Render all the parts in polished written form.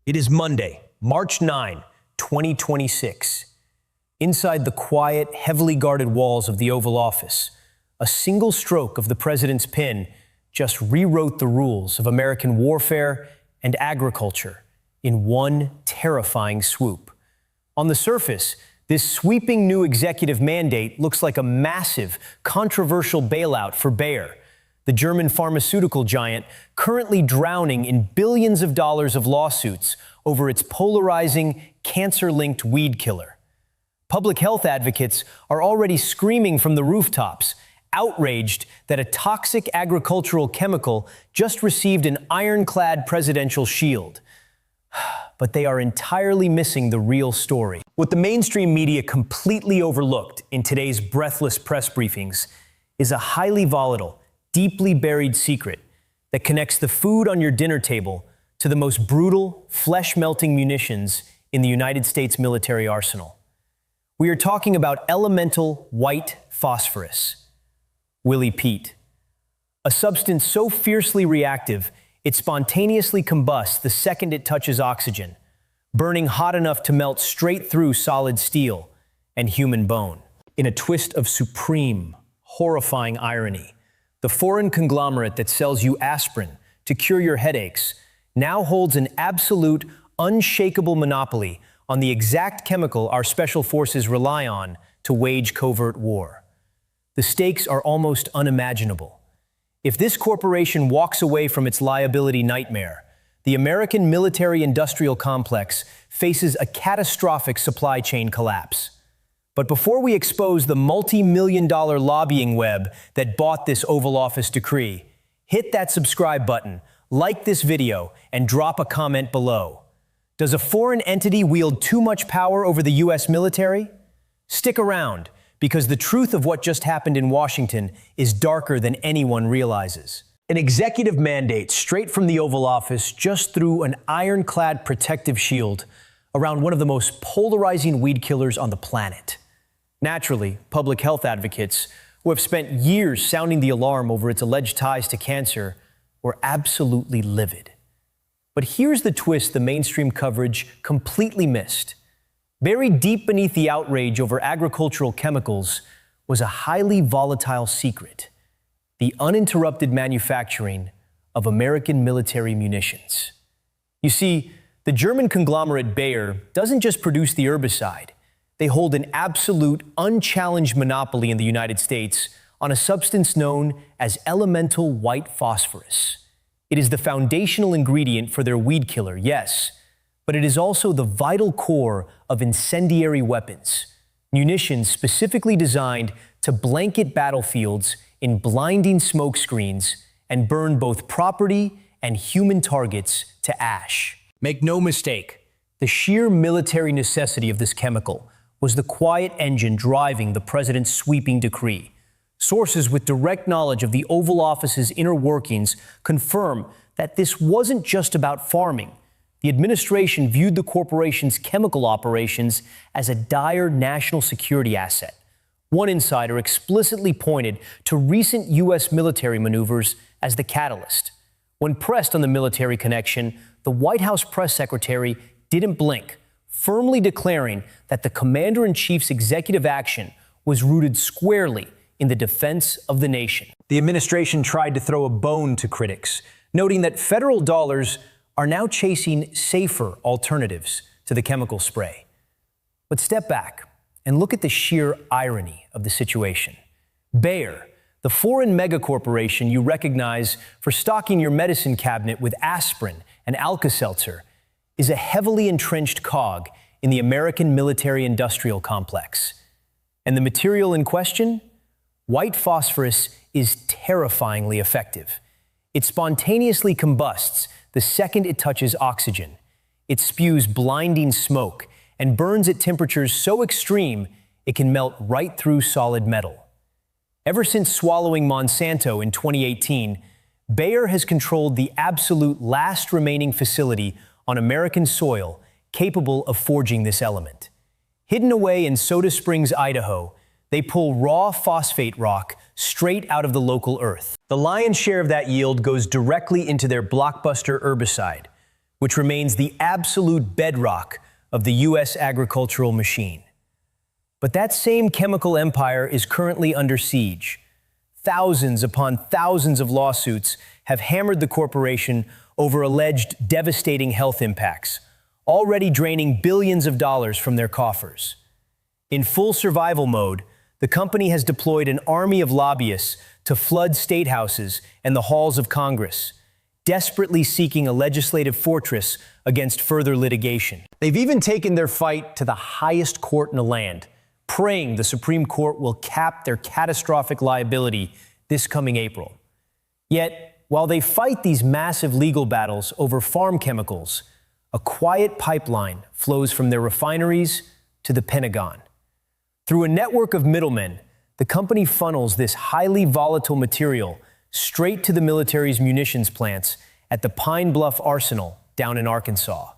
It is Monday, March 9, 2026. Inside the quiet, heavily guarded walls of the Oval Office, a single stroke of the president's pen just rewrote the rules of American warfare and agriculture in one terrifying swoop. On the surface, this sweeping new executive mandate looks like a massive, controversial bailout for Bayer, the German pharmaceutical giant currently drowning in billions of dollars of lawsuits over its polarizing, cancer-linked weed killer. Public health advocates are already screaming from the rooftops, outraged that a toxic agricultural chemical just received an ironclad presidential shield. But they are entirely missing the real story. What the mainstream media completely overlooked in today's breathless press briefings is a highly volatile, deeply buried secret that connects the food on your dinner table to the most brutal, flesh-melting munitions in the United States military arsenal. We are talking about elemental white phosphorus, Willie Pete, a substance so fiercely reactive it spontaneously combusts the second it touches oxygen, burning hot enough to melt straight through solid steel and human bone. In a twist of supreme, horrifying irony, the foreign conglomerate that sells you aspirin to cure your headaches now holds an absolute, unshakable monopoly on the exact chemical our special forces rely on to wage covert war. The stakes are almost unimaginable. If this corporation walks away from its liability nightmare, the American military-industrial complex faces a catastrophic supply chain collapse. But before we expose the multi-million-dollar lobbying web that bought this Oval Office decree, hit that subscribe button, like this video, and drop a comment below. Does a foreign entity wield too much power over the US military? Stick around, because the truth of what just happened in Washington is darker than anyone realizes. An executive mandate straight from the Oval Office just threw an ironclad protective shield around one of the most polarizing weed killers on the planet. Naturally, public health advocates, who have spent years sounding the alarm over its alleged ties to cancer, were absolutely livid. But here's the twist the mainstream coverage completely missed. Buried deep beneath the outrage over agricultural chemicals was a highly volatile secret: the uninterrupted manufacturing of American military munitions. You see, the German conglomerate Bayer doesn't just produce the herbicide. They hold an absolute, unchallenged monopoly in the United States on a substance known as elemental white phosphorus. It is the foundational ingredient for their weed killer, yes, but it is also the vital core of incendiary weapons, munitions specifically designed to blanket battlefields in blinding smoke screens and burn both property and human targets to ash. Make no mistake, the sheer military necessity of this chemical was the quiet engine driving the president's sweeping decree. Sources with direct knowledge of the Oval Office's inner workings confirm that this wasn't just about farming. The administration viewed the corporation's chemical operations as a dire national security asset. One insider explicitly pointed to recent US military maneuvers as the catalyst. When pressed on the military connection, the White House press secretary didn't blink, firmly declaring that the commander-in-chief's executive action was rooted squarely in the defense of the nation. The administration tried to throw a bone to critics, noting that federal dollars are now chasing safer alternatives to the chemical spray. But step back and look at the sheer irony of the situation. Bayer, the foreign megacorporation you recognize for stocking your medicine cabinet with aspirin and Alka-Seltzer, is a heavily entrenched cog in the American military-industrial complex. And the material in question? White phosphorus is terrifyingly effective. It spontaneously combusts the second it touches oxygen. It spews blinding smoke and burns at temperatures so extreme it can melt right through solid metal. Ever since swallowing Monsanto in 2018, Bayer has controlled the absolute last remaining facility on American soil capable of forging this element. Hidden away in Soda Springs, Idaho, they pull raw phosphate rock straight out of the local earth. The lion's share of that yield goes directly into their blockbuster herbicide, which remains the absolute bedrock of the U.S. agricultural machine. But that same chemical empire is currently under siege. Thousands upon thousands of lawsuits have hammered the corporation over alleged devastating health impacts, already draining billions of dollars from their coffers. In full survival mode, the company has deployed an army of lobbyists to flood state houses and the halls of Congress, desperately seeking a legislative fortress against further litigation. They've even taken their fight to the highest court in the land, praying the Supreme Court will cap their catastrophic liability this coming April. Yet, while they fight these massive legal battles over farm chemicals, a quiet pipeline flows from their refineries to the Pentagon. Through a network of middlemen, the company funnels this highly volatile material straight to the military's munitions plants at the Pine Bluff Arsenal down in Arkansas.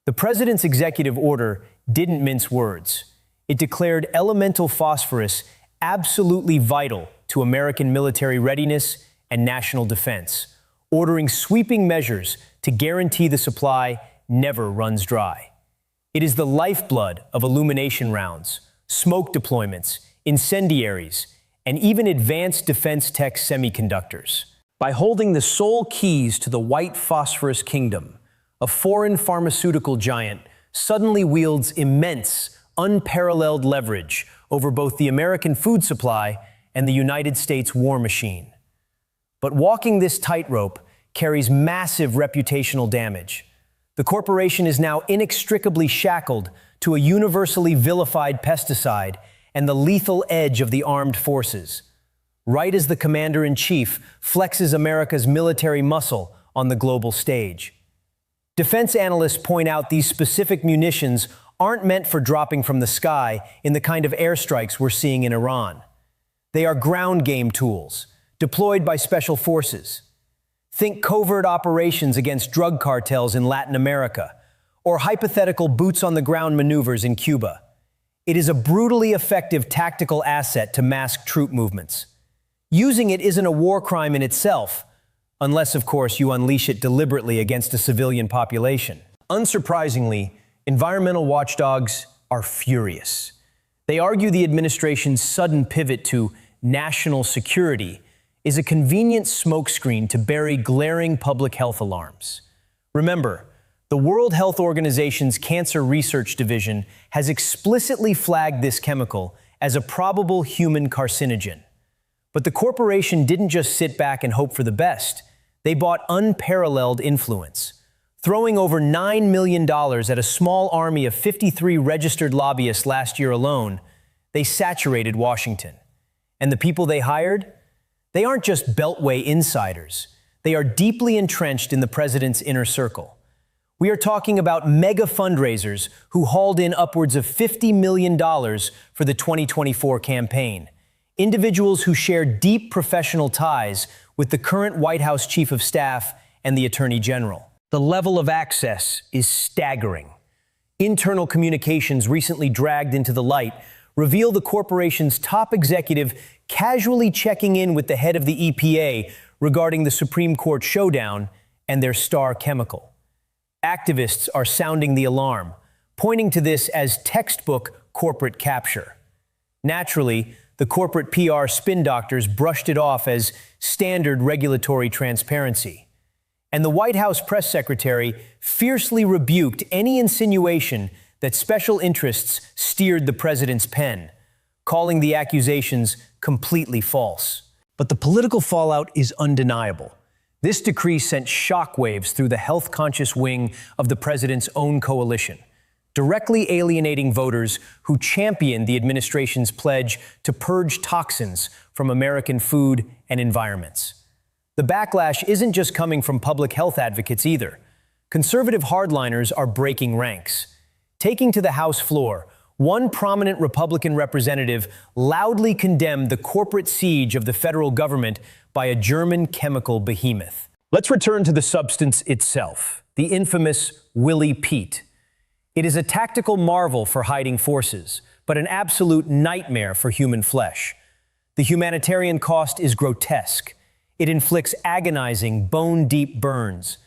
The president's executive order didn't mince words. It declared elemental phosphorus absolutely vital to American military readiness and national defense, ordering sweeping measures to guarantee the supply never runs dry. It is the lifeblood of illumination rounds, smoke deployments, incendiaries, and even advanced defense tech semiconductors. By holding the sole keys to the white phosphorus kingdom, a foreign pharmaceutical giant suddenly wields immense, unparalleled leverage over both the American food supply and the United States war machine. But walking this tightrope carries massive reputational damage. The corporation is now inextricably shackled to a universally vilified pesticide and the lethal edge of the armed forces, right as the commander-in-chief flexes America's military muscle on the global stage. Defense analysts point out these specific munitions aren't meant for dropping from the sky in the kind of airstrikes we're seeing in Iran. They are ground game tools, deployed by special forces. Think covert operations against drug cartels in Latin America, or hypothetical boots-on-the-ground maneuvers in Cuba. It is a brutally effective tactical asset to mask troop movements. Using it isn't a war crime in itself, unless, of course, you unleash it deliberately against a civilian population. Unsurprisingly, environmental watchdogs are furious. They argue the administration's sudden pivot to national security is a convenient smokescreen to bury glaring public health alarms. Remember, the World Health Organization's Cancer Research Division has explicitly flagged this chemical as a probable human carcinogen. But the corporation didn't just sit back and hope for the best. They bought unparalleled influence. Throwing over $9 million at a small army of 53 registered lobbyists last year alone, they saturated Washington. And the people they hired? They aren't just Beltway insiders. They are deeply entrenched in the president's inner circle. We are talking about mega fundraisers who hauled in upwards of $50 million for the 2024 campaign. Individuals who share deep professional ties with the current White House Chief of Staff and the Attorney General. The level of access is staggering. Internal communications recently dragged into the light reveal the corporation's top executive casually checking in with the head of the EPA regarding the Supreme Court showdown and their star chemical. Activists are sounding the alarm, pointing to this as textbook corporate capture. Naturally, the corporate PR spin doctors brushed it off as standard regulatory transparency. And the White House press secretary fiercely rebuked any insinuation that special interests steered the president's pen, calling the accusations completely false. But the political fallout is undeniable. This decree sent shockwaves through the health-conscious wing of the president's own coalition, directly alienating voters who championed the administration's pledge to purge toxins from American food and environments. The backlash isn't just coming from public health advocates either. Conservative hardliners are breaking ranks. Taking to the House floor, one prominent Republican representative loudly condemned the corporate siege of the federal government by a German chemical behemoth. Let's return to the substance itself, the infamous Willie Pete. It is a tactical marvel for hiding forces, but an absolute nightmare for human flesh. The humanitarian cost is grotesque. It inflicts agonizing, bone-deep burns.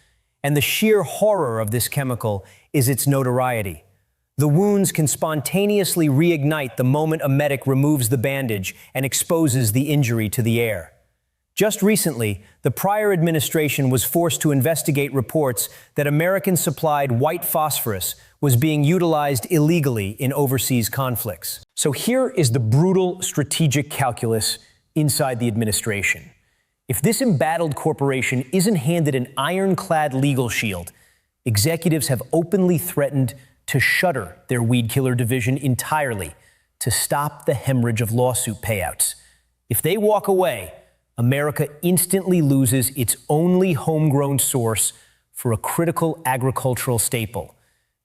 And the sheer horror of this chemical is its notoriety. The wounds can spontaneously reignite the moment a medic removes the bandage and exposes the injury to the air. Just recently, the prior administration was forced to investigate reports that American-supplied white phosphorus was being utilized illegally in overseas conflicts. So here is the brutal strategic calculus inside the administration. If this embattled corporation isn't handed an ironclad legal shield, executives have openly threatened to shutter their Weedkiller division entirely to stop the hemorrhage of lawsuit payouts. If they walk away, America instantly loses its only homegrown source for a critical agricultural staple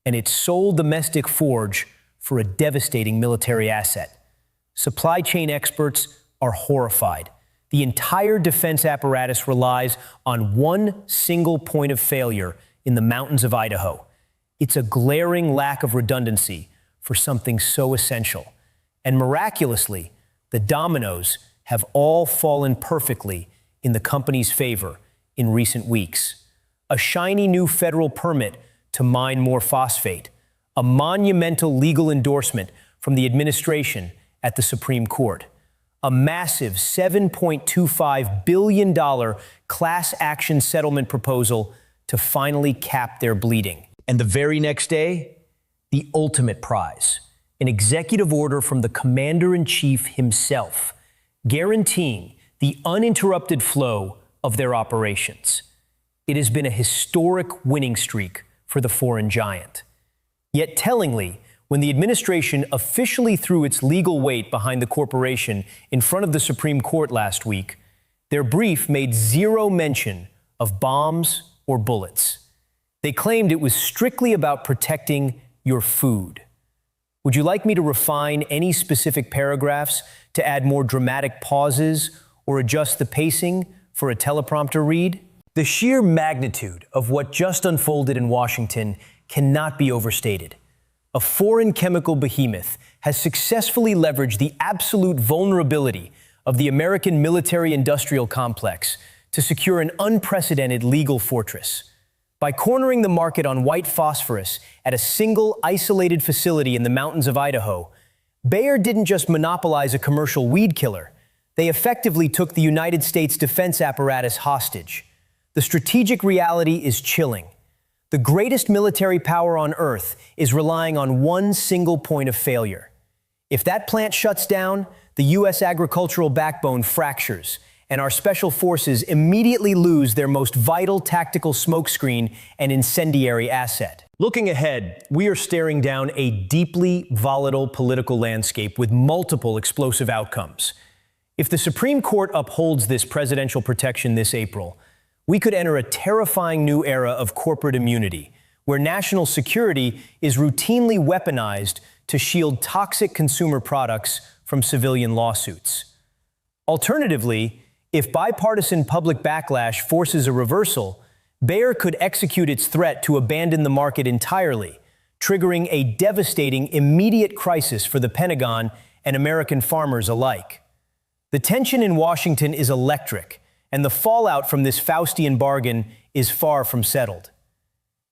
and its sole domestic forge for a devastating military asset. Supply chain experts are horrified. The entire defense apparatus relies on one single point of failure in the mountains of Idaho. It's a glaring lack of redundancy for something so essential. And miraculously, the dominoes have all fallen perfectly in the company's favor in recent weeks. A shiny new federal permit to mine more phosphate, a monumental legal endorsement from the administration at the Supreme Court, a massive $7.25 billion class action settlement proposal to finally cap their bleeding. And the very next day, the ultimate prize, an executive order from the commander-in-chief himself, guaranteeing the uninterrupted flow of their operations. It has been a historic winning streak for the foreign giant. Yet tellingly, when the administration officially threw its legal weight behind the corporation in front of the Supreme Court last week, their brief made zero mention of bombs or bullets. They claimed it was strictly about protecting your food. Would you like me to refine any specific paragraphs to add more dramatic pauses or adjust the pacing for a teleprompter read? The sheer magnitude of what just unfolded in Washington cannot be overstated. A foreign chemical behemoth has successfully leveraged the absolute vulnerability of the American military-industrial complex to secure an unprecedented legal fortress. By cornering the market on white phosphorus at a single isolated facility in the mountains of Idaho, Bayer didn't just monopolize a commercial weed killer, they effectively took the United States defense apparatus hostage. The strategic reality is chilling. The greatest military power on Earth is relying on one single point of failure. If that plant shuts down, the U.S. agricultural backbone fractures, and our special forces immediately lose their most vital tactical smokescreen and incendiary asset. Looking ahead, we are staring down a deeply volatile political landscape with multiple explosive outcomes. If the Supreme Court upholds this presidential protection this April, we could enter a terrifying new era of corporate immunity, where national security is routinely weaponized to shield toxic consumer products from civilian lawsuits. Alternatively, if bipartisan public backlash forces a reversal, Bayer could execute its threat to abandon the market entirely, triggering a devastating immediate crisis for the Pentagon and American farmers alike. The tension in Washington is electric, and the fallout from this Faustian bargain is far from settled.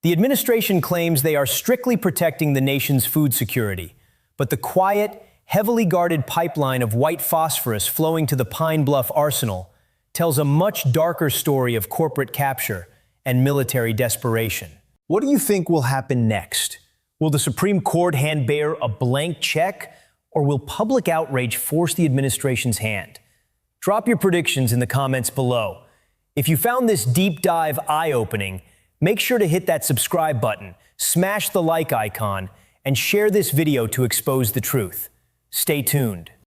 The administration claims they are strictly protecting the nation's food security, but the quiet, heavily guarded pipeline of white phosphorus flowing to the Pine Bluff Arsenal tells a much darker story of corporate capture and military desperation. What do you think will happen next? Will the Supreme Court hand Bayer a blank check, or will public outrage force the administration's hand? Drop your predictions in the comments below. If you found this deep dive eye-opening, make sure to hit that subscribe button, smash the like icon, and share this video to expose the truth. Stay tuned.